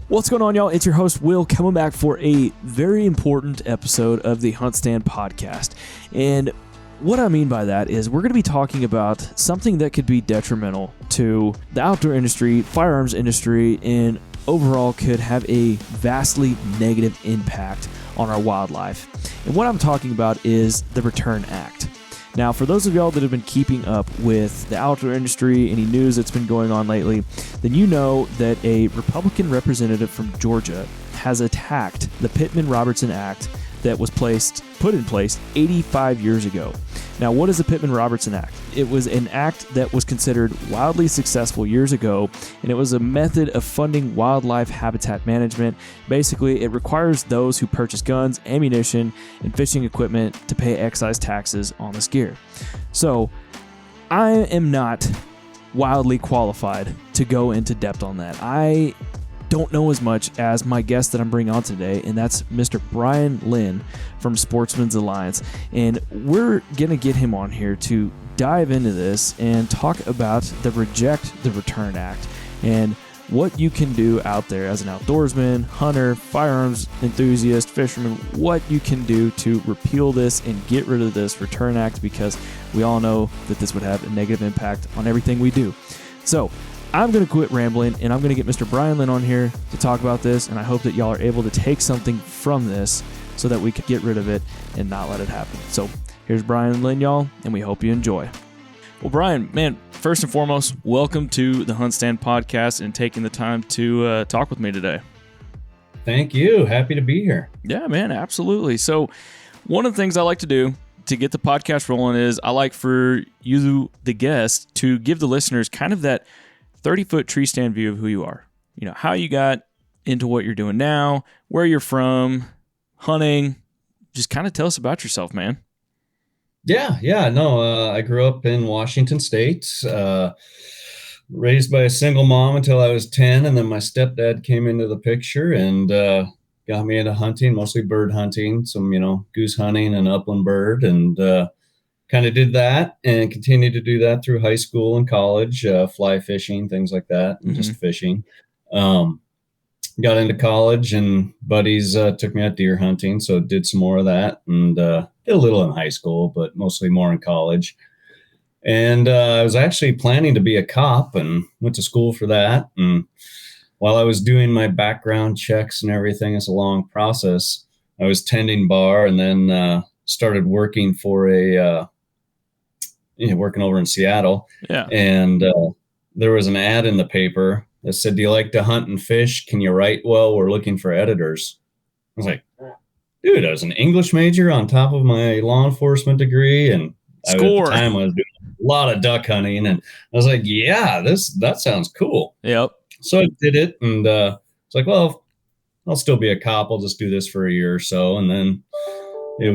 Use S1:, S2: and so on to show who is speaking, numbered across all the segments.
S1: What's going on, y'all? It's your host, Will, coming back for a very important episode of the HuntStand podcast. And what I mean by that is we're going to be talking about something that could be detrimental to the outdoor industry, firearms industry, and overall could have a vastly negative impact on our wildlife. And what I'm talking about is the Return Act. Now, for those of y'all that have been keeping up with the outdoor industry, any news that's been going on lately, then you know that a Republican representative from Georgia has attacked the Pittman-Robertson Act that was put in place 85 years ago. Now, what is the Pittman-Robertson Act? It was an act that was considered wildly successful years ago, and it was a method of funding wildlife habitat management. Basically, it requires those who purchase guns, ammunition, and fishing equipment to pay excise taxes on this gear. So, I am not wildly qualified to go into depth on that. I don't know as much as my guest that I'm bringing on today, and that's Mr. Brian Lynn from SPORTSMEN'S Alliance. And we're going to get him on here to dive into this and talk about the Reject the Return Act and what you can do out there as an outdoorsman, hunter, firearms enthusiast, fisherman, what you can do to repeal this and get rid of this Return Act, because we all know that this would have a negative impact on everything we do. So, I'm going to quit rambling, and I'm going to get Mr. Brian Lynn on here to talk about this, and I hope that y'all are able to take something from this so that we could get rid of it and not let it happen. So here's Brian Lynn, y'all, and we hope you enjoy. Well, Brian, man, first and foremost, welcome to the HuntStand podcast and taking the time to talk with me today.
S2: Thank you. Happy to be here.
S1: Yeah, man, absolutely. So one of the things I like to do to get the podcast rolling is I like for you, the guest, to give the listeners kind of that 30-foot tree stand view of who you are. You know, how you got into what you're doing now, where you're from, hunting. Just kind of tell us about yourself, man.
S2: I grew up in Washington State, raised by a single mom until I was 10, and then my stepdad came into the picture and got me into hunting, mostly bird hunting, some, goose hunting and upland bird, and kind of did that and continued to do that through high school and college, fly fishing, things like that, and just fishing. Got into college and buddies took me out deer hunting, so did some more of that, and did a little in high school, but mostly more in college. And I was actually planning to be a cop and went to school for that. And while I was doing my background checks and everything, it's a long process, I was tending bar and then started working for working over in Seattle.
S1: Yeah.
S2: And there was an ad in the paper that said, "Do you like to hunt and fish? Can you write well? We're looking for editors." I was like, dude, I was an English major on top of my law enforcement degree. And at the time I was doing a lot of duck hunting. And I was like, yeah, that sounds cool.
S1: Yep.
S2: So I did it. And it's like, well, I'll still be a cop. I'll just do this for a year or so. And then it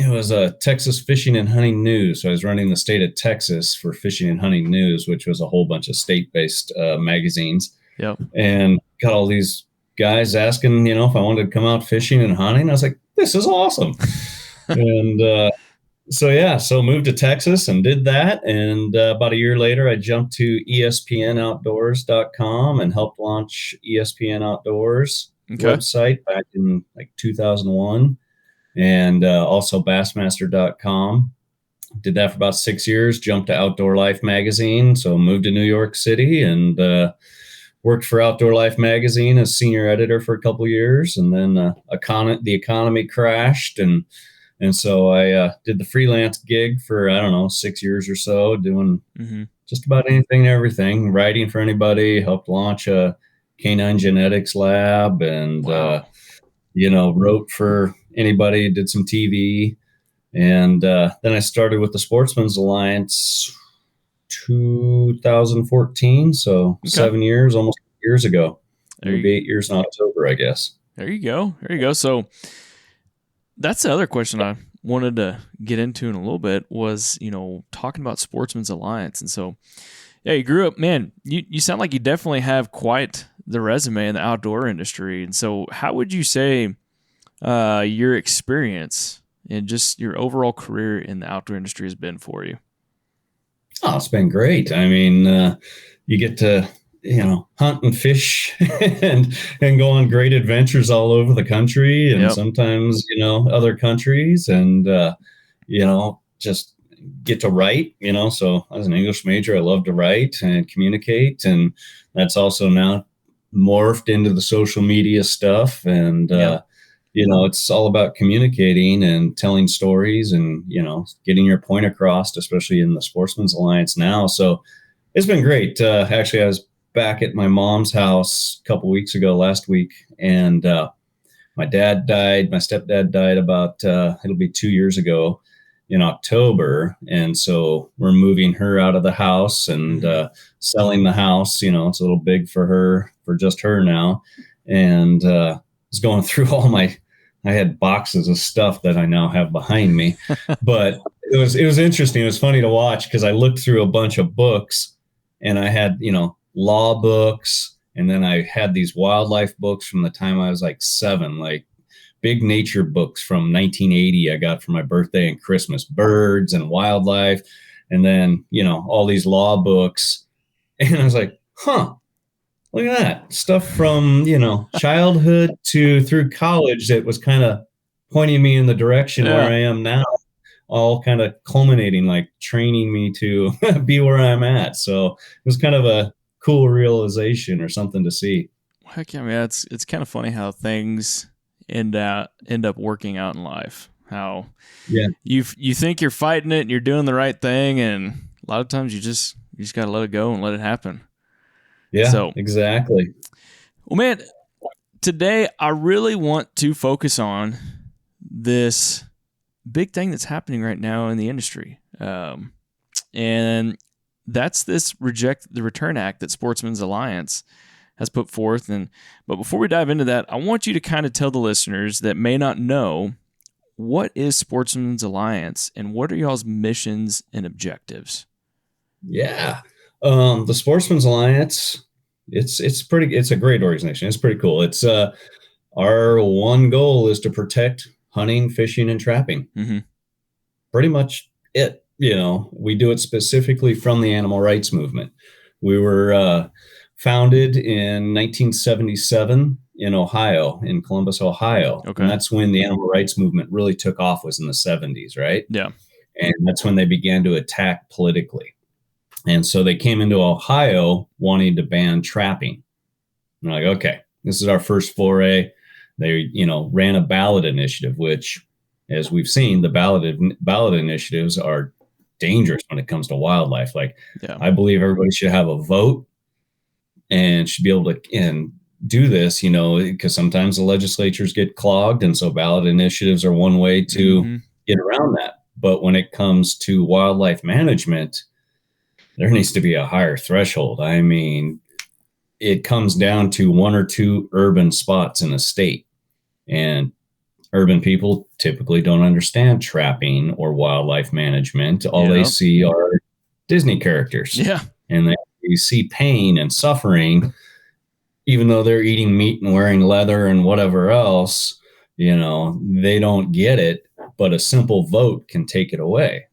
S2: was Texas Fishing and Hunting News. So I was running the state of Texas for Fishing and Hunting News, which was a whole bunch of state-based magazines.
S1: Yep.
S2: And got all these guys asking, if I wanted to come out fishing and hunting. I was like, this is awesome. And so moved to Texas and did that. And about a year later, I jumped to ESPNOutdoors.com and helped launch ESPN Outdoors website back in 2001. And also Bassmaster.com. Did that for about 6 years, jumped to Outdoor Life magazine. So moved to New York City and worked for Outdoor Life magazine as senior editor for a couple of years. And then the economy crashed. And so I did the freelance gig for, 6 years or so, doing just about anything and everything, writing for anybody, helped launch a canine genetics lab, and, wrote for anybody, did some TV. And then I started with the Sportsmen's Alliance 2014. So 7 years, almost 8 years ago. It'll be 8 years in October, I guess.
S1: There you go. So that's the other question I wanted to get into in a little bit was, talking about Sportsmen's Alliance. And so, yeah, you grew up, man, you sound like you definitely have quite the resume in the outdoor industry. And so how would you say your experience and just your overall career in the outdoor industry has been for you?
S2: Oh, it's been great. I mean, you get to hunt and fish and go on great adventures all over the country and
S1: Yep.
S2: sometimes, other countries and, just get to write, so as an English major, I love to write and communicate. And that's also now morphed into the social media stuff. And,
S1: Yep.
S2: it's all about communicating and telling stories and, getting your point across, especially in the Sportsmen's Alliance now. So it's been great. Actually, I was back at my mom's house a couple weeks ago, last week, and my dad died. My stepdad died about, it'll be 2 years ago in October. And so we're moving her out of the house and selling the house. It's a little big for her, for just her now. And was going through I had boxes of stuff that I now have behind me, but it was interesting. It was funny to watch because I looked through a bunch of books and I had, law books. And then I had these wildlife books from the time I was like 7, like big nature books from 1980 I got for my birthday and Christmas, birds and wildlife. And then, all these law books. And I was like, look at that stuff from, childhood to through college that was kind of pointing me in the direction where I am now, all kind of culminating, like training me to be where I'm at. So it was kind of a cool realization or something to see.
S1: Heck yeah, man. It's kind of funny how things end up working out in life. How you think you're fighting it and you're doing the right thing, and a lot of times you just got to let it go and let it happen.
S2: Yeah, so, exactly.
S1: Well, man, today I really want to focus on this big thing that's happening right now in the industry. And that's this Reject the Return Act that Sportsmen's Alliance has put forth. But before we dive into that, I want you to kind of tell the listeners that may not know, what is Sportsmen's Alliance and what are y'all's missions and objectives?
S2: Yeah. The Sportsmen's Alliance, it's a great organization. It's pretty cool. It's our one goal is to protect hunting, fishing, and trapping.
S1: Mm-hmm.
S2: Pretty much it. We do it specifically from the animal rights movement. We were founded in 1977 in Ohio, in Columbus, Ohio.
S1: Okay.
S2: And that's when the animal rights movement really took off, was in the 70s, right?
S1: Yeah.
S2: And that's when they began to attack politically. And so they came into Ohio wanting to ban trapping. And they're like, okay, this is our first foray. They, ran a ballot initiative, which, as we've seen, the ballot initiatives are dangerous when it comes to wildlife. Like, I believe everybody should have a vote and should be able to do this, because sometimes the legislatures get clogged. And so ballot initiatives are one way to get around that. But when it comes to wildlife management, there needs to be a higher threshold. I mean, it comes down to 1 or 2 urban spots in a state. And urban people typically don't understand trapping or wildlife management. All they see are Disney characters.
S1: Yeah.
S2: And they see pain and suffering, even though they're eating meat and wearing leather and whatever else, they don't get it. But a simple vote can take it away.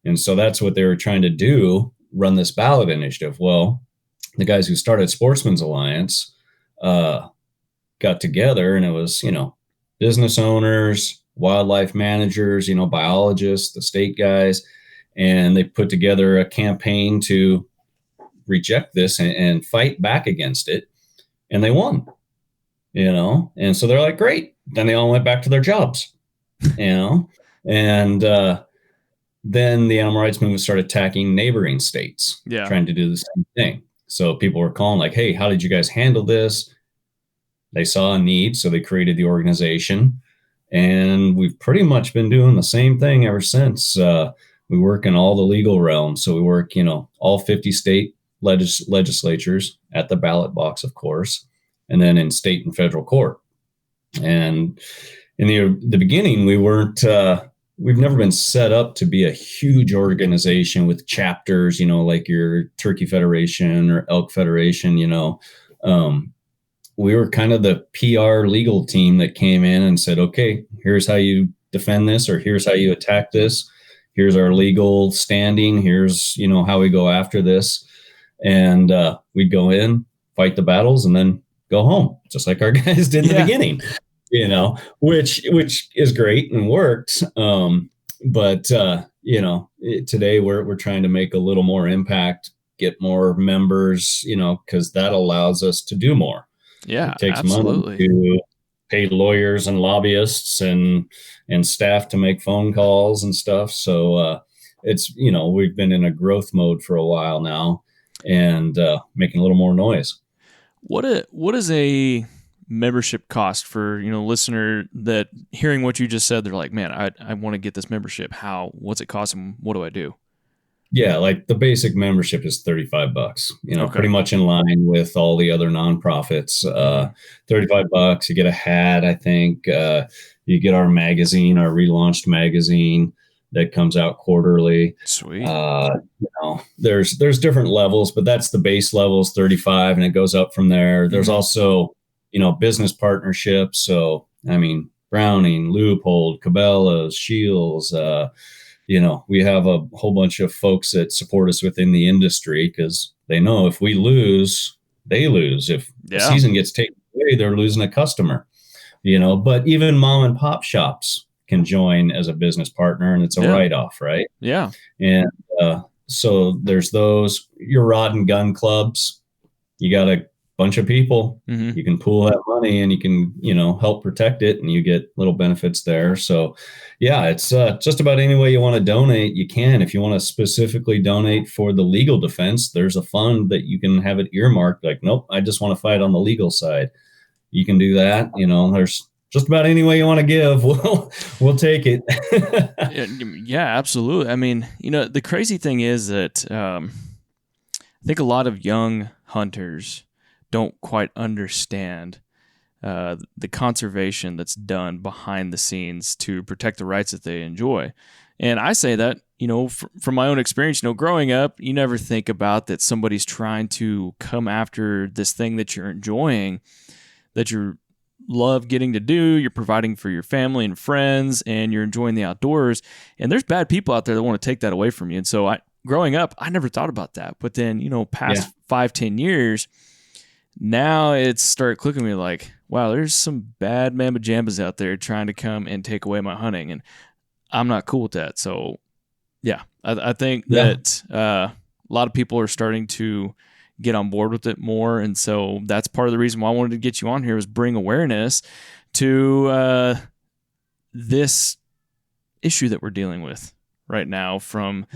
S2: And so that's what they were trying to do, run this ballot initiative. Well, the guys who started Sportsmen's Alliance got together, and it was, business owners, wildlife managers, biologists, the state guys, and they put together a campaign to reject this and fight back against it. And they won, and so they're like, great. Then they all went back to their jobs, and then the animal rights movement started attacking neighboring states, trying to do the same thing. So people were calling like, hey, how did you guys handle this? They saw a need, so they created the organization. And we've pretty much been doing the same thing ever since. We work in all the legal realms. So we work, all 50 state legislatures at the ballot box, of course, and then in state and federal court. And in the beginning, we've never been set up to be a huge organization with chapters, like your Turkey Federation or Elk Federation, we were kind of the PR legal team that came in and said, okay, here's how you defend this, or here's how you attack this. Here's our legal standing. Here's, how we go after this. and we'd go in, fight the battles, and then go home, just like our guys did in the beginning. Which is great and works. But today we're trying to make a little more impact, get more members, because that allows us to do more.
S1: Yeah,
S2: it takes
S1: absolutely.
S2: money to pay lawyers and lobbyists and staff to make phone calls and stuff. So it's we've been in a growth mode for a while now, and making a little more noise.
S1: What is a membership cost for listener that hearing what you just said, they're like, man, I want to get this membership. What's it cost and what do I do?
S2: Yeah, like the basic membership is $35,
S1: Okay.
S2: Pretty much in line with all the other nonprofits. $35, you get a hat, I think. You get our magazine, our relaunched magazine that comes out quarterly.
S1: Sweet.
S2: There's different levels, but that's the base level is 35, and it goes up from there. There's also, business partnerships. So, I mean, Browning, Leupold, Cabela's, Shields, we have a whole bunch of folks that support us within the industry because they know if we lose, they lose. If the season gets taken away, they're losing a customer, but even mom and pop shops can join as a business partner, and it's a write-off, right?
S1: Yeah.
S2: And so there's those, your rod and gun clubs. You got a bunch of people, you can pool that money and you can, help protect it, and you get little benefits there. So yeah, it's just about any way you want to donate, you can. If you want to specifically donate for the legal defense, there's a fund that you can have it earmarked. Like, nope, I just want to fight on the legal side. You can do that. There's just about any way you want to give. We'll take it.
S1: Yeah, absolutely. I mean, the crazy thing is that I think a lot of young hunters don't quite understand the conservation that's done behind the scenes to protect the rights that they enjoy. And I say that, from my own experience, growing up, you never think about that somebody's trying to come after this thing that you're enjoying, that you love getting to do, you're providing for your family and friends, and you're enjoying the outdoors. And there's bad people out there that want to take that away from you. And so growing up, I never thought about that. But then, past 5-10 years, now it's started clicking me like, wow, there's some bad mamba jambas out there trying to come and take away my hunting, and I'm not cool with that. So yeah, I think that a lot of people are starting to get on board with it more, and so that's part of the reason why I wanted to get you on here, was bring awareness to this issue that we're dealing with right now from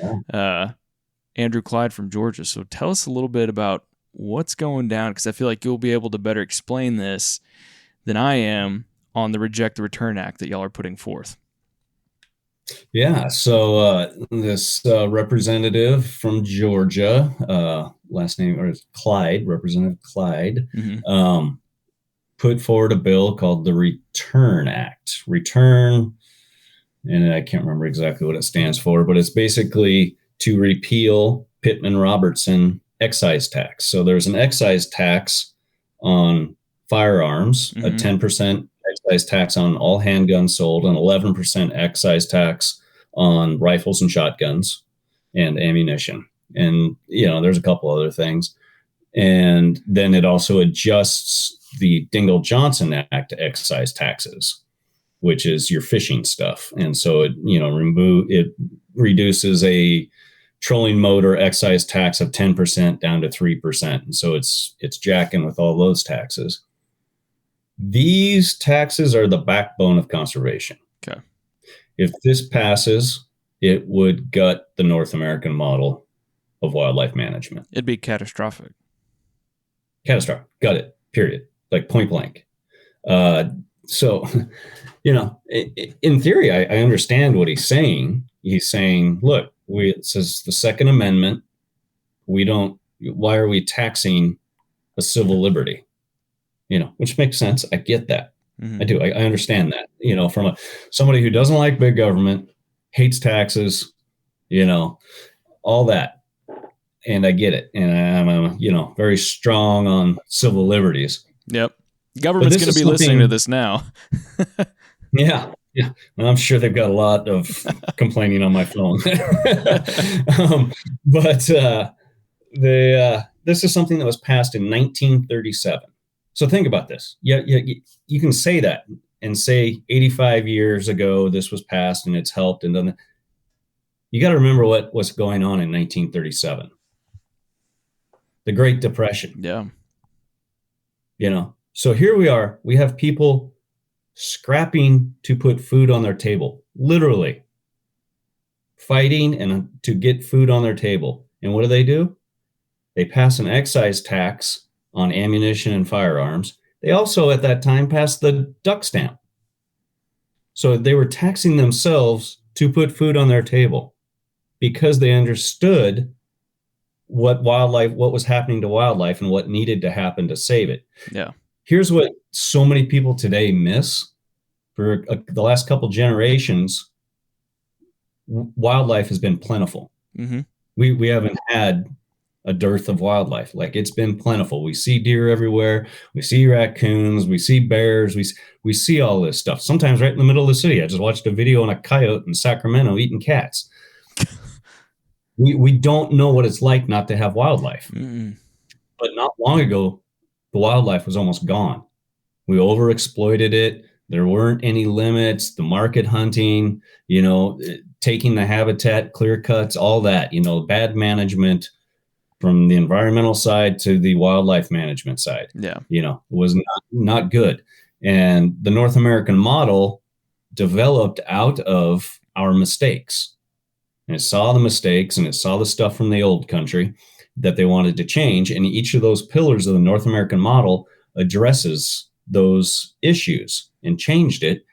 S1: Andrew Clyde from Georgia. So tell us a little bit about what's going down, because I feel like you'll be able to better explain this than I am on the Reject the Return Act that y'all are putting forth.
S2: Yeah, so this representative from Georgia, last name or Clyde, Representative Clyde, put forward a bill called the Return Act. Return, and I can't remember exactly what it stands for, but it's basically to repeal Pittman-Robertson excise tax. So there's an excise tax on firearms, a 10% excise tax on all handguns sold, an 11% excise tax on rifles and shotguns and ammunition. And, there's a couple other things. And then it also adjusts the Dingell-Johnson Act excise taxes, which is your fishing stuff. And so it reduces a trolling motor excise tax of 10% down to 3%. And so it's jacking with all those taxes. These taxes are the backbone of conservation.
S1: Okay.
S2: If this passes, it would gut the North American model of wildlife management.
S1: It'd be catastrophic.
S2: Catastrophic. Gut it. Period. Like point blank. So, in theory, I understand what he's saying. He's saying, look, it says the Second Amendment. Why are we taxing a civil liberty? Which makes sense. I get that. I do. I understand that, from somebody who doesn't like big government, hates taxes, all that. And I get it. And I'm, very strong on civil liberties.
S1: Yep. Government's going to be listening to this now.
S2: Yeah. And I'm sure they've got a lot of complaining on my phone. But this is something that was passed in 1937. So think about this. Yeah, you can say that and say 85 years ago this was passed and it's helped and done. You got to remember what was going on in 1937. The Great Depression.
S1: Yeah.
S2: So here we are. We have people scrapping to put food on their table, literally fighting and to get food on their table. And what do? They pass an excise tax on ammunition and firearms. They also, at that time, passed the duck stamp. So they were taxing themselves to put food on their table because they understood what was happening to wildlife and what needed to happen to save it.
S1: Yeah.
S2: Here's what so many people today miss. For the last couple generations, wildlife has been plentiful.
S1: Mm-hmm.
S2: We haven't had a dearth of wildlife. Like, it's been plentiful. We see deer everywhere. We see raccoons. We see bears. We see all this stuff. Sometimes right in the middle of the city. I just watched a video on a coyote in Sacramento eating cats. We don't know what it's like not to have wildlife.
S1: Mm-mm.
S2: But not long ago, the wildlife was almost gone. We overexploited it. There weren't any limits. The market hunting, taking the habitat, clear cuts, all that, bad management from the environmental side to the wildlife management side.
S1: Yeah.
S2: Was not good. And the North American model developed out of our mistakes. And it saw the mistakes and it saw the stuff from the old country that they wanted to change. And each of those pillars of the North American model addresses those issues and changed it.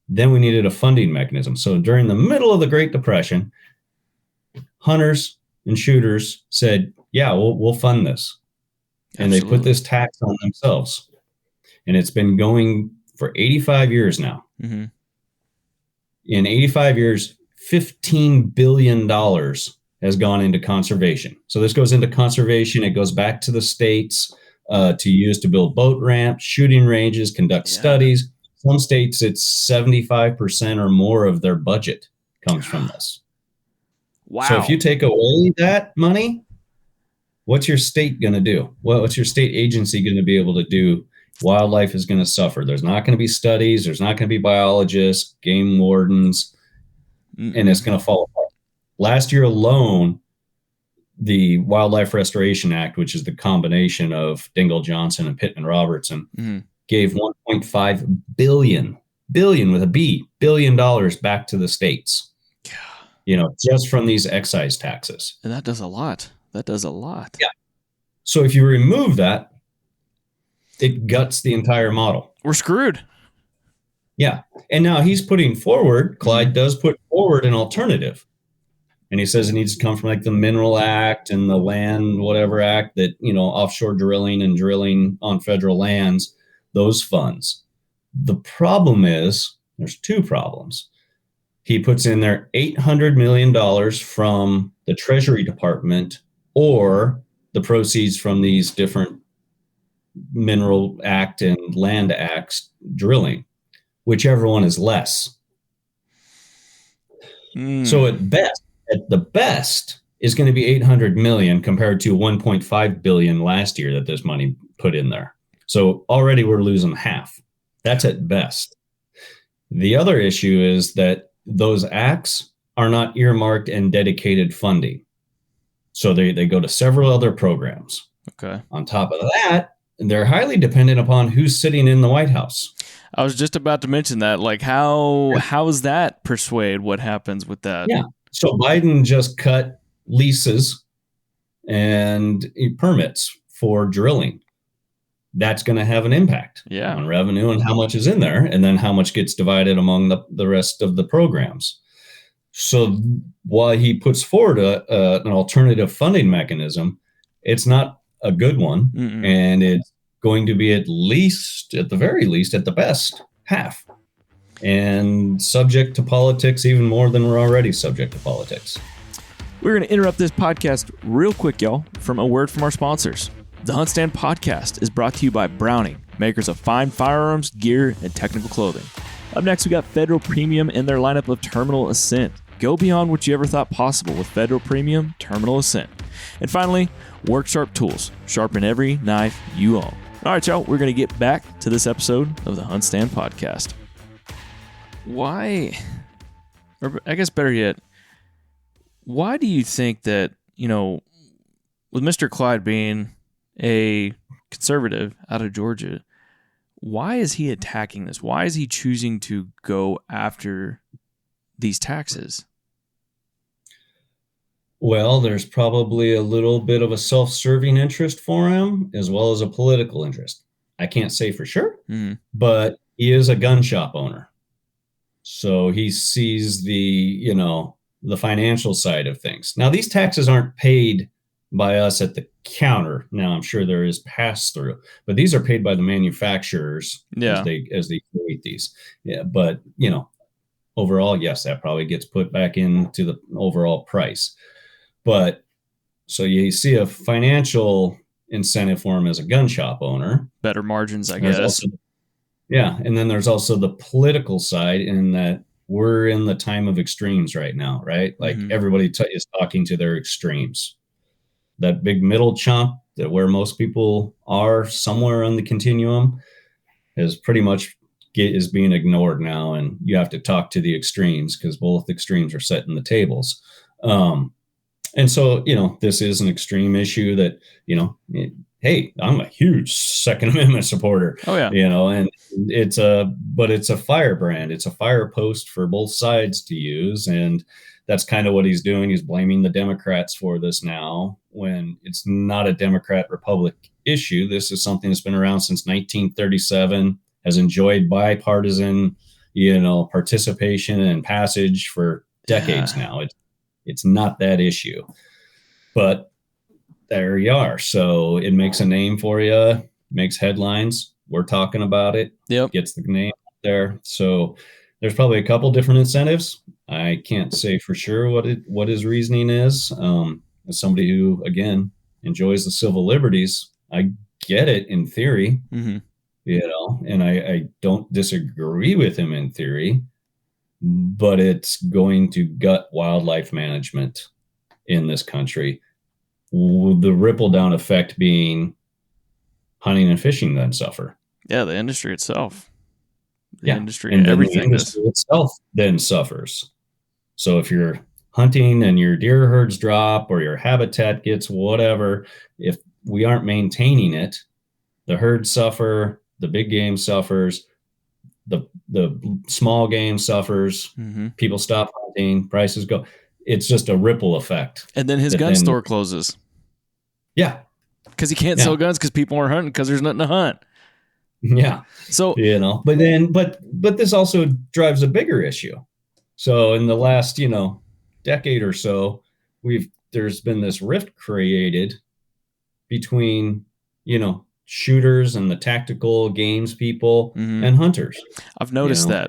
S2: Then we needed a funding mechanism. So during the middle of the Great Depression, hunters and shooters said, yeah, we'll fund this. And
S1: Absolutely.
S2: they put this tax on themselves. And it's been going for 85 years now.
S1: Mm-hmm.
S2: In 85 years, $15 billion has gone into conservation. So this goes into conservation. It goes back to the states to use to build boat ramps, shooting ranges, conduct studies. Some states, it's 75% or more of their budget comes from this.
S1: Wow.
S2: So if you take away that money, what's your state going to do? What's your state agency going to be able to do? Wildlife is going to suffer. There's not going to be studies. There's not going to be biologists, game wardens, and it's going to fall apart. Last year alone, the Wildlife Restoration Act, which is the combination of Dingell Johnson and Pittman Robertson, gave $1.5 billion with a B, $billion back to the states, just from these excise taxes.
S1: And that does a lot.
S2: Yeah. So if you remove that, it guts the entire model.
S1: We're screwed.
S2: Yeah. And now he's putting forward, Clyde does put forward an alternative. And he says it needs to come from like the Mineral Act and the Land Whatever Act that, offshore drilling and drilling on federal lands, those funds. The problem is, there's two problems. He puts in there $800 million from the Treasury Department or the proceeds from these different Mineral Act and Land Acts drilling, whichever one is less. So at the best is going to be 800 million compared to 1.5 billion last year that this money put in there. So already we're losing half. That's at best. The other issue is that those acts are not earmarked and dedicated funding. So they go to several other programs.
S1: Okay.
S2: On top of that, they're highly dependent upon who's sitting in the White House.
S1: I was just about to mention that. Like, how does that persuade what happens with that?
S2: Yeah. So Biden just cut leases and permits for drilling. That's going to have an impact on revenue and how much is in there, and then how much gets divided among the rest of the programs. So while he puts forward an alternative funding mechanism, it's not a good one. And it's going to be at the very least, at the best, half. And subject to politics even more than we're already subject to politics.
S1: We're going to interrupt this podcast real quick, y'all, from a word from our sponsors. The HuntStand podcast is brought to you by Browning, makers of fine firearms, gear, and technical clothing. Up next, we got Federal Premium and their lineup of Terminal Ascent. Go beyond what you ever thought possible with Federal Premium Terminal Ascent. And finally, Work Sharp Tools. Sharpen every knife you own. All right, y'all, we're going to get back to this episode of the HuntStand podcast. Why, or I guess better yet, why do you think that, with Mr. Clyde being a conservative out of Georgia, why is he attacking this? Why is he choosing to go after these taxes?
S2: Well, there's probably a little bit of a self-serving interest for him as well as a political interest. I can't say for sure, but he is a gun shop owner. So he sees the financial side of things. Now, these taxes aren't paid by us at the counter. Now, I'm sure there is pass-through, but these are paid by the manufacturers as they create these. Yeah, but, overall, yes, that probably gets put back into the overall price. But so you see a financial incentive for him as a gun shop owner.
S1: Better margins, I guess.
S2: And then there's also the political side in that we're in the time of extremes right now, right? Like everybody is talking to their extremes. That big middle chunk that where most people are somewhere on the continuum is pretty much is being ignored now. And you have to talk to the extremes because both extremes are setting the tables. And so, this is an extreme issue that, hey, I'm a huge Second Amendment supporter.
S1: Oh, yeah.
S2: And it's a firebrand. It's a fire post for both sides to use. And that's kind of what he's doing. He's blaming the Democrats for this now when it's not a Democrat-Republic issue. This is something that's been around since 1937, has enjoyed bipartisan, participation and passage for decades now. It's not that issue, but there you are. So it makes a name for you, makes headlines. We're talking about it.
S1: Yep.
S2: Gets the name out there. So there's probably a couple different incentives. I can't say for sure what his reasoning is. As somebody who, again, enjoys the civil liberties, I get it in theory, and I don't disagree with him in theory. But it's going to gut wildlife management in this country. The ripple down effect being hunting and fishing then suffer.
S1: Yeah, the industry itself.
S2: The
S1: industry
S2: itself then suffers. So if you're hunting and your deer herds drop or your habitat gets whatever, if we aren't maintaining it, the herds suffer, the big game suffers, the small game suffers, people stop hunting, prices go. It's just a ripple effect.
S1: And then his gun store closes.
S2: Yeah.
S1: Because he can't sell guns because people aren't hunting because there's nothing to hunt.
S2: Yeah.
S1: So,
S2: but this also drives a bigger issue. So in the last, decade or so, there's been this rift created between, shooters and the tactical games people and hunters.
S1: I've noticed that.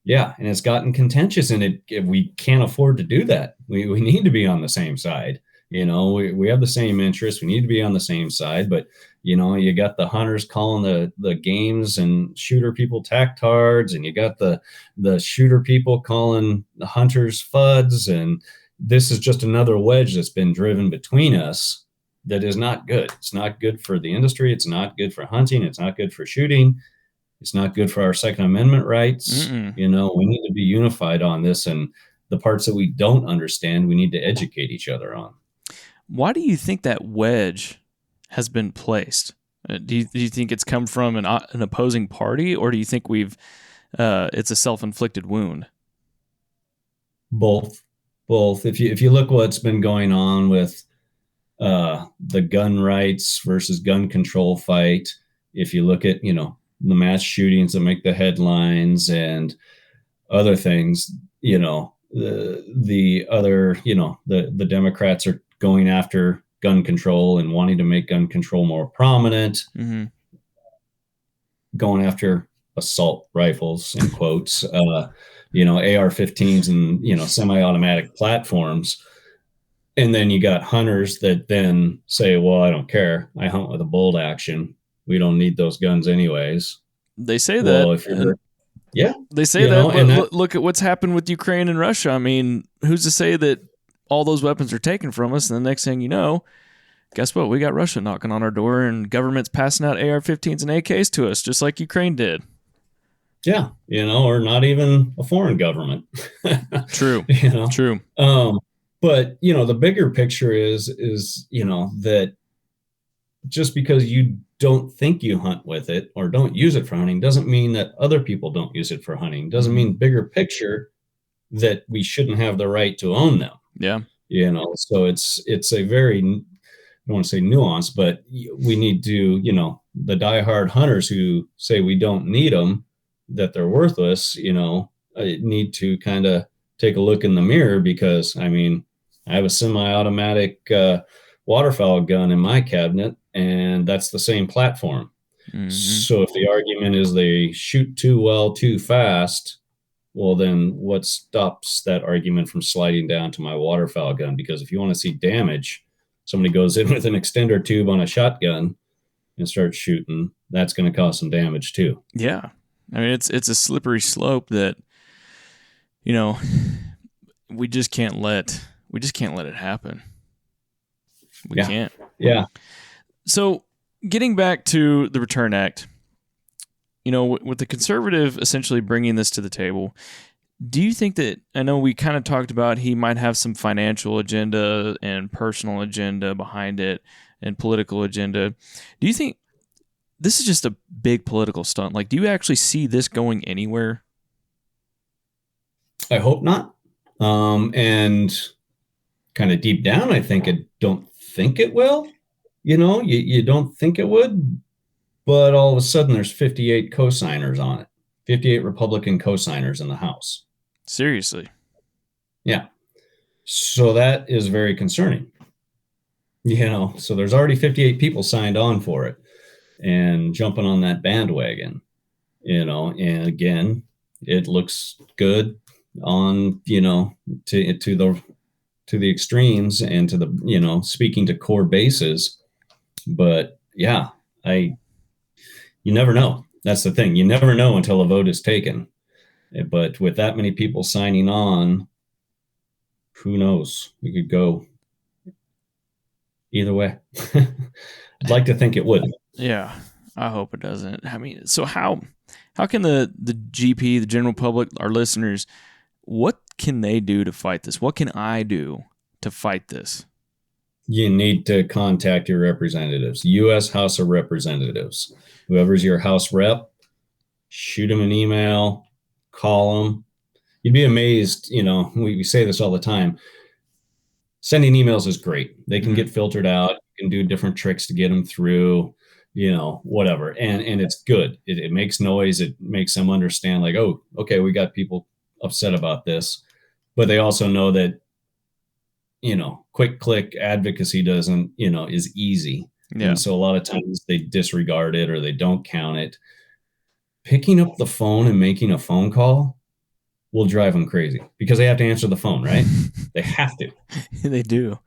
S2: Yeah. And it's gotten contentious, and we can't afford to do that. We need to be on the same side. We have the same interests. We need to be on the same side, but you got the hunters calling the games and shooter people tactards, and you got the shooter people calling the hunters fuds. And this is just another wedge that's been driven between us. That is not good. It's not good for the industry. It's not good for hunting. It's not good for shooting. It's not good for our Second Amendment rights. We need to be unified on this, and the parts that we don't understand, we need to educate each other on.
S1: Why do you think that wedge has been placed? Do you think it's come from an opposing party, or do you think it's a self-inflicted wound?
S2: Both. If you look what's been going on with the gun rights versus gun control fight, if you look at, the mass shootings that make the headlines and other things, the other, the Democrats are going after gun control and wanting to make gun control more prominent, going after assault rifles, in quotes, AR-15s and, semi-automatic platforms. And then you got hunters that then say, well, I don't care. I hunt with a bolt action. We don't need those guns anyways.
S1: They say that. They say that. But look at what's happened with Ukraine and Russia. I mean, who's to say that all those weapons are taken from us. And the next thing you know, guess what? We got Russia knocking on our door, and government's passing out AR-15s and AKs to us, just like Ukraine did.
S2: Yeah, or not even a foreign government.
S1: True. True.
S2: But the bigger picture is that just because you don't think you hunt with it or don't use it for hunting doesn't mean that other people don't use it for hunting. Doesn't mean bigger picture that we shouldn't have the right to own them.
S1: Yeah.
S2: So it's a very, I don't want to say nuanced, but we need to, the diehard hunters who say we don't need them, that they're worthless, need to kind of take a look in the mirror, because I have a semi-automatic waterfowl gun in my cabinet, and that's the same platform. So if the argument is they shoot too well, too fast, well, then what stops that argument from sliding down to my waterfowl gun? Because if you want to see damage, somebody goes in with an extender tube on a shotgun and starts shooting, that's going to cause some damage too.
S1: Yeah. It's a slippery slope that, we just can't let it happen. We can't.
S2: Yeah.
S1: So getting back to the Return Act, with the conservative essentially bringing this to the table, do you think that, I know we kind of talked about he might have some financial agenda and personal agenda behind it and political agenda. Do you think this is just a big political stunt? Like, do you actually see this going anywhere?
S2: I hope not. And kind of deep down, I don't think it will. You don't think it would, but all of a sudden there's 58 co-signers on it. 58 Republican co-signers in the House.
S1: Seriously?
S2: Yeah. So that is very concerning. So there's already 58 people signed on for it and jumping on that bandwagon, and again, it looks good on, to the extremes and to the, speaking to core bases. But yeah, you never know. That's the thing. You never know until a vote is taken. But with that many people signing on, who knows? We could go either way. I'd like to think it would.
S1: Yeah, I hope it doesn't. So how can the GP, the general public, our listeners, what can they do to fight this? What can I do to fight this?
S2: You need to contact your representatives, U.S. House of Representatives. Whoever's your House rep, shoot them an email, call them. You'd be amazed, we say this all the time. Sending emails is great. They can get filtered out. You can do different tricks to get them through, whatever. And it's good. It makes noise. It makes them understand, like, oh, okay, we got people upset about this. But they also know that, quick click advocacy doesn't, is easy. Yeah. And so a lot of times they disregard it or they don't count it. Picking up the phone and making a phone call will drive them crazy because they have to answer the phone, right? They have to.
S1: They do.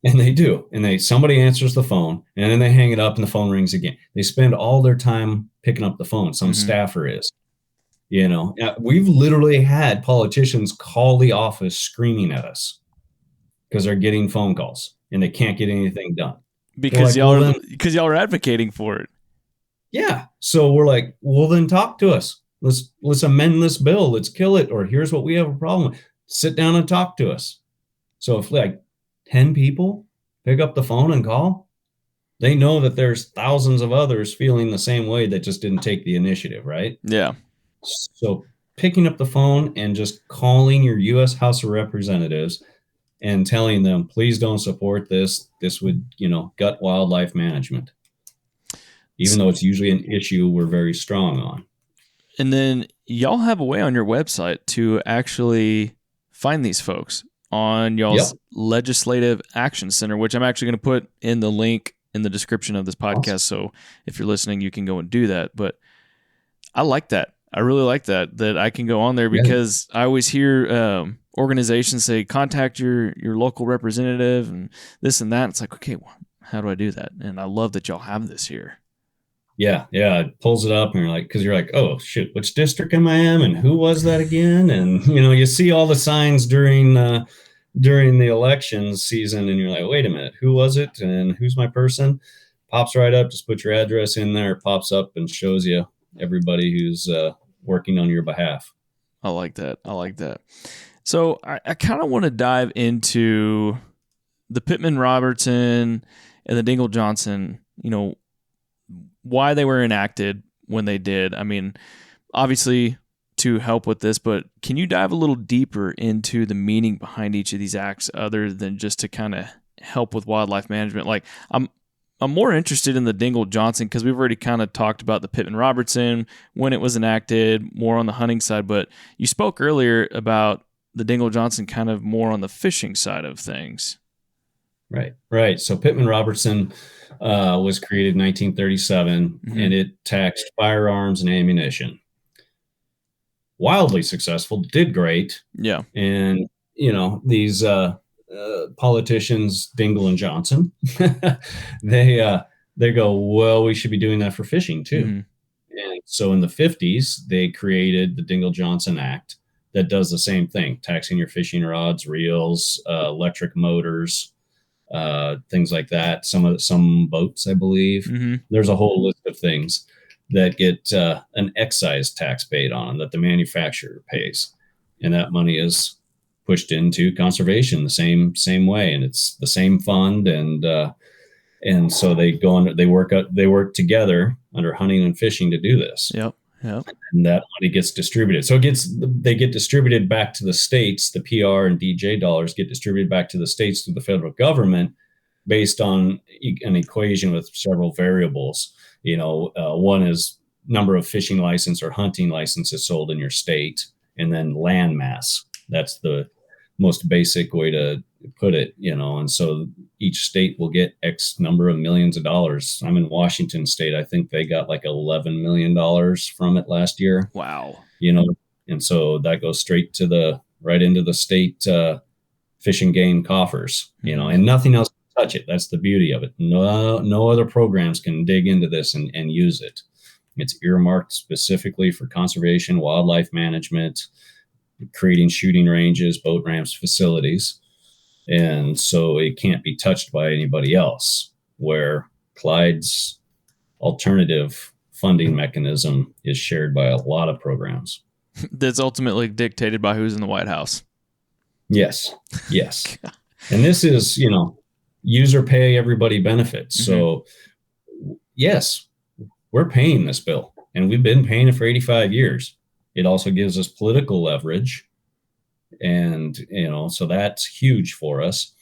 S2: And they do. And somebody answers the phone and then they hang it up and the phone rings again. They spend all their time picking up the phone. Some staffer is. We've literally had politicians call the office screaming at us because they're getting phone calls and they can't get anything done.
S1: Because y'all are advocating for it.
S2: Yeah. So we're like, well, then talk to us. Let's amend this bill. Let's kill it. Or here's what we have a problem with. Sit down and talk to us. So if 10 people pick up the phone and call, they know that there's thousands of others feeling the same way that just didn't take the initiative, right?
S1: Yeah.
S2: So picking up the phone and just calling your U.S. House of Representatives and telling them, please don't support this. This would, gut wildlife management. Even though it's usually an issue we're very strong on.
S1: And then y'all have a way on your website to actually find these folks on y'all's Legislative Action Center, which I'm actually going to put in the link in the description of this podcast. Awesome. So if you're listening, you can go and do that. But I like that. I really like that I can go on there because I always hear organizations say, contact your local representative and this and that. It's like, okay, well, how do I do that? And I love that y'all have this here.
S2: Yeah. It pulls it up and you're like, oh, shoot, which district am I in? And who was that again? And, you see all the signs during, during the election season and you're like, wait a minute, who was it and who's my person? Pops right up, just put your address in there, it pops up and shows you everybody who's working on your behalf.
S1: I like that. I like that. So I kind of want to dive into the Pittman Robertson and the Dingle Johnson, why they were enacted when they did. I mean, obviously to help with this, but can you dive a little deeper into the meaning behind each of these acts other than just to kind of help with wildlife management? Like I'm more interested in the Dingle Johnson because we've already kind of talked about the Pittman Robertson when it was enacted, more on the hunting side, but you spoke earlier about the Dingle Johnson kind of more on the fishing side of things.
S2: Right. So Pittman Robertson was created in 1937, and it taxed firearms and ammunition. Wildly successful, did great.
S1: Yeah.
S2: And, these politicians, Dingle and Johnson, they go, well, we should be doing that for fishing too. And so in the 50s, they created the Dingle-Johnson Act that does the same thing, taxing your fishing rods, reels, electric motors, things like that. Some boats, I believe. There's a whole list of things that get an excise tax paid on that the manufacturer pays, and that money is pushed into conservation the same way, and it's the same fund, and so they go under, they work together under hunting and fishing to do this.
S1: Yep.
S2: And that money gets distributed. So they get distributed back to the states. The PR and DJ dollars get distributed back to the states through the federal government based on an equation with several variables. One is number of fishing license or hunting licenses sold in your state, and then land mass. That's the most basic way to put it, and so each state will get X number of millions of dollars. I'm in Washington state. I think they got like $11 million from it last year.
S1: Wow.
S2: And so that goes straight right into the state fish and game coffers, and nothing else can touch it. That's the beauty of it. No other programs can dig into this and use it. It's earmarked specifically for conservation, wildlife management, creating shooting ranges, boat ramps, facilities. And so it can't be touched by anybody else, where Clyde's alternative funding mechanism is shared by a lot of programs.
S1: That's ultimately dictated by who's in the White House.
S2: Yes. And this is, user pay, everybody benefits. So yes, we're paying this bill, and we've been paying it for 85 years. It also gives us political leverage. And, so that's huge for us.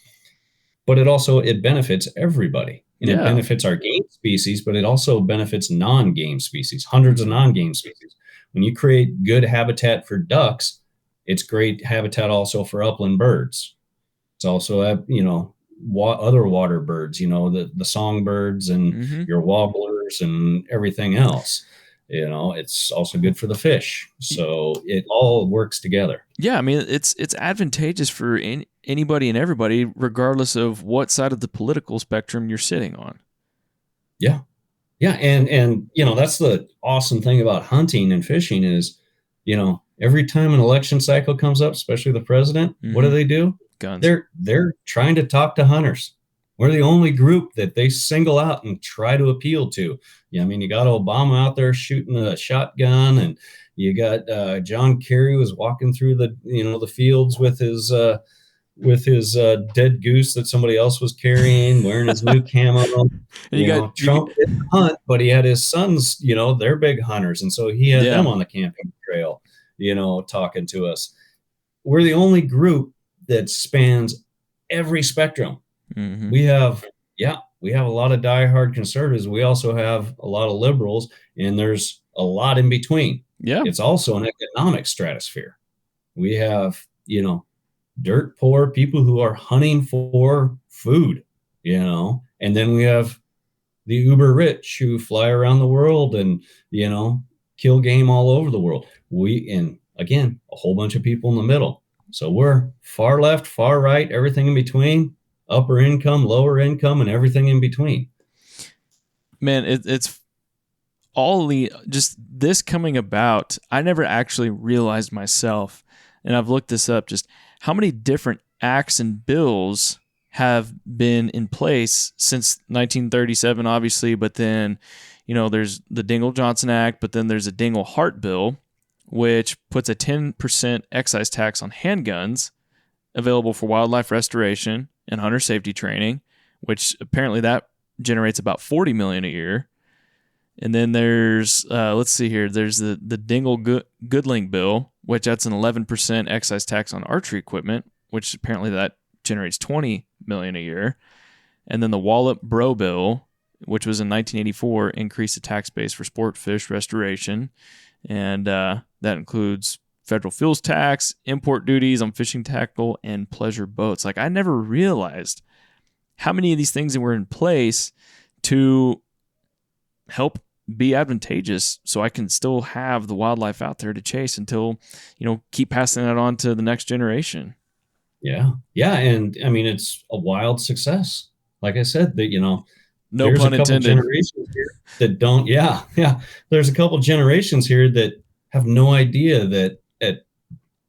S2: But it benefits everybody. And it benefits our game species, but it also benefits non-game species, hundreds of non-game species. When you create good habitat for ducks, it's great habitat also for upland birds. It's also, other water birds, the songbirds and your warblers and everything else. It's also good for the fish. So it all works together.
S1: Yeah, I mean, it's advantageous for anybody and everybody, regardless of what side of the political spectrum you're sitting on.
S2: Yeah. And that's the awesome thing about hunting and fishing is, every time an election cycle comes up, especially the president, what do?
S1: Guns.
S2: They're trying to talk to hunters. We're the only group that they single out and try to appeal to. Yeah, I mean, you got Obama out there shooting a shotgun, and you got John Kerry was walking through the fields with his dead goose that somebody else was carrying, wearing his new camo. Trump didn't hunt, but he had his sons. They're big hunters, and so he had them on the camping trail. Talking to us. We're the only group that spans every spectrum. We have a lot of diehard conservatives. We also have a lot of liberals, and there's a lot in between. Yeah. It's also an economic stratosphere. We have, dirt poor people who are hunting for food, and then we have the uber rich who fly around the world and, kill game all over the world. And again, a whole bunch of people in the middle. So we're far left, far right, everything in between. Upper income, lower income, and everything in between.
S1: Man, it's all just this coming about. I never actually realized myself, and I've looked this up, just how many different acts and bills have been in place since 1937, obviously, but then, there's the Dingell-Johnson Act, but then there's a Dingell-Hart bill, which puts a 10% excise tax on handguns available for wildlife restoration and hunter safety training, which apparently that generates about $40 million a year. And then there's, let's see here, there's the Dingell-Goodling bill, which that's an 11% excise tax on archery equipment, which apparently that generates $20 million a year. And then the Wallop-Brough bill, which was in 1984, increased the tax base for sport fish restoration. And that includes federal fuels tax, import duties on fishing tackle, and pleasure boats. Like, I never realized how many of these things that were in place to help be advantageous so I can still have the wildlife out there to chase until, keep passing that on to the next generation.
S2: Yeah. Yeah. And I mean, it's a wild success. Like I said, that,
S1: no
S2: there's
S1: pun
S2: a couple
S1: intended.
S2: generations here that don't. Yeah. Yeah. There's a couple generations here that have no idea that at,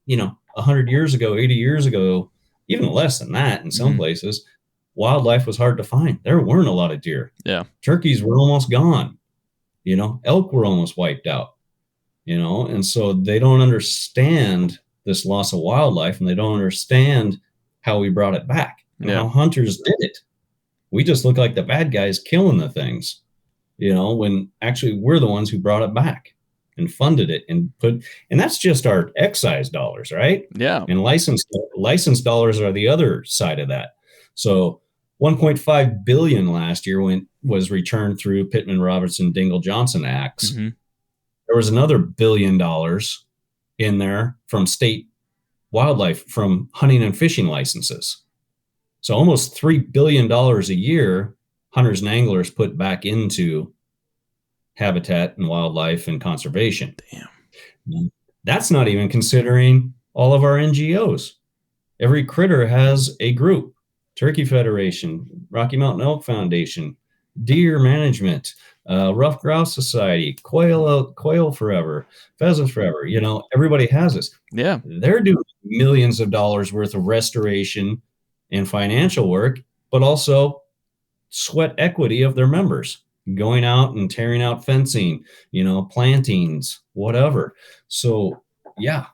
S2: 100 years ago, 80 years ago, even less than that in some places, wildlife was hard to find. There weren't a lot of deer.
S1: Yeah.
S2: Turkeys were almost gone. Elk were almost wiped out, and so they don't understand this loss of wildlife, and they don't understand how we brought it back and how hunters did it. We just look like the bad guys killing the things, when actually we're the ones who brought it back and funded it and that's just our excise dollars, right?
S1: Yeah.
S2: And license dollars are the other side of that. So 1.5 billion last year was returned through Pittman-Robertson Dingell-Johnson acts. Mm-hmm. There was another $1 billion in there from state wildlife, from hunting and fishing licenses. So almost $3 billion a year, hunters and anglers put back into habitat and wildlife and conservation.
S1: Damn.
S2: That's not even considering all of our NGOs. Every critter has a group: Turkey Federation, Rocky Mountain Elk Foundation, Deer Management, Rough Grouse Society, Quail Forever, Pheasants Forever. Everybody has this.
S1: Yeah.
S2: They're doing millions of dollars worth of restoration and financial work, but also sweat equity of their members, going out and tearing out fencing, plantings, whatever. So yeah,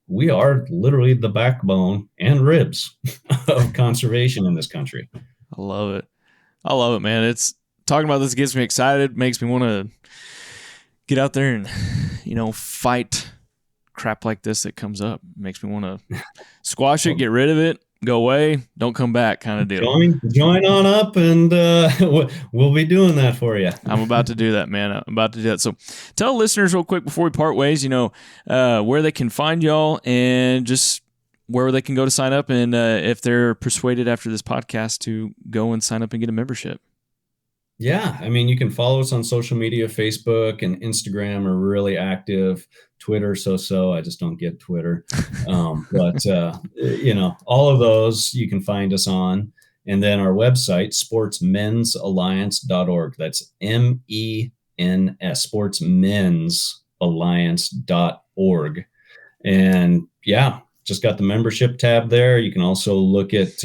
S2: we are literally the backbone and ribs of conservation in this country.
S1: I love it, man. It's talking about this gets me excited, makes me want to get out there and, fight crap like this that comes up. Makes me want to squash it, get rid of it, go away, don't come back kind of deal.
S2: Join on up, and we'll be doing that for you.
S1: I'm about to do that, man. I'm about to do that. So tell listeners real quick before we part ways, where they can find y'all and just where they can go to sign up, and if they're persuaded after this podcast to go and sign up and get a membership.
S2: Yeah, I mean, you can follow us on social media. Facebook and Instagram are really active. Twitter, so. I just don't get Twitter. But all of those you can find us on. And then our website, sportsmensalliance.org. That's MENS, sportsmensalliance.org. And yeah, just got the membership tab there. You can also look at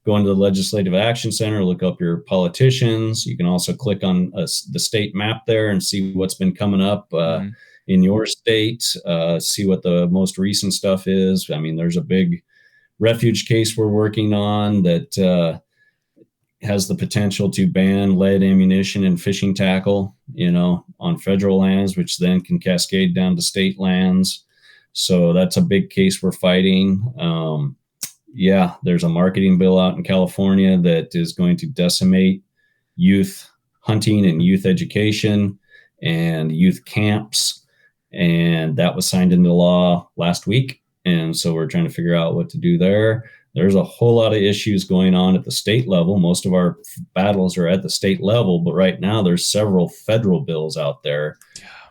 S2: go into the Legislative Action Center, look up your politicians. You can also click on the state map there and see what's been coming up in your state, see what the most recent stuff is. I mean, there's a big refuge case we're working on that has the potential to ban lead ammunition and fishing tackle, on federal lands, which then can cascade down to state lands. So that's a big case we're fighting. Yeah, there's a marketing bill out in California that is going to decimate youth hunting and youth education and youth camps. And that was signed into law last week. And so we're trying to figure out what to do there. There's a whole lot of issues going on at the state level. Most of our battles are at the state level, but right now there's several federal bills out there.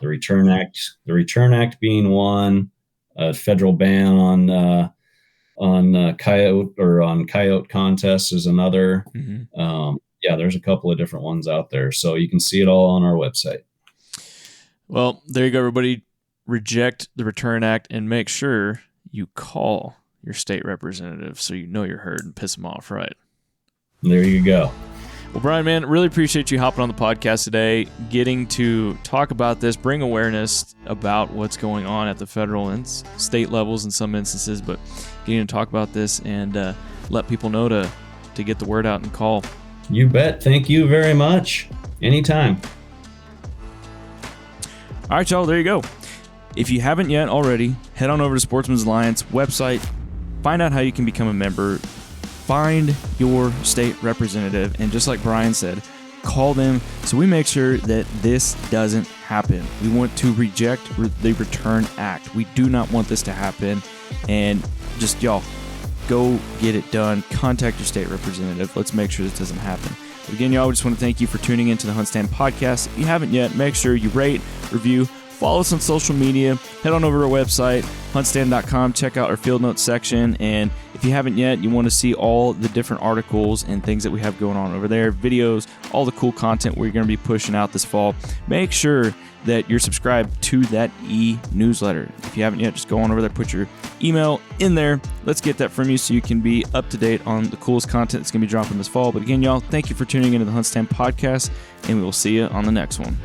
S2: The Return Act being one, a federal ban on coyote contests is another. Mm-hmm. There's a couple of different ones out there, so you can see it all on our website. Well, there you go, everybody. Reject the Return Act and make sure you call
S1: your state representative so you know you're heard and piss them off, right?
S2: There you go.
S1: Well, Brian, man, really appreciate you hopping on the podcast today, getting to talk about this, bring awareness about what's going on at the federal and state levels in some instances, but getting to talk about this and let people know to get the word out and call.
S2: You bet. Thank you very much. Anytime.
S1: All right, y'all, there you go. If you haven't yet already, head on over to Sportsmen's Alliance website, find out how you can become a member, find your state representative, and just like Brian said, call them so we make sure that this doesn't happen. We want to reject the Return Act. We do not want this to happen, and just, y'all, go get it done. Contact your state representative. Let's make sure this doesn't happen. But again, y'all, we just want to thank you for tuning into the HuntStand podcast. If you haven't yet, make sure you rate, review, follow us on social media. Head on over to our website, HuntStand.com. Check out our field notes section. And if you haven't yet, you want to see all the different articles and things that we have going on over there, videos, all the cool content we're going to be pushing out this fall. Make sure that you're subscribed to that e-newsletter. If you haven't yet, just go on over there, put your email in there. Let's get that from you so you can be up to date on the coolest content that's going to be dropping this fall. But again, y'all, thank you for tuning into the HuntStand podcast, and we will see you on the next one.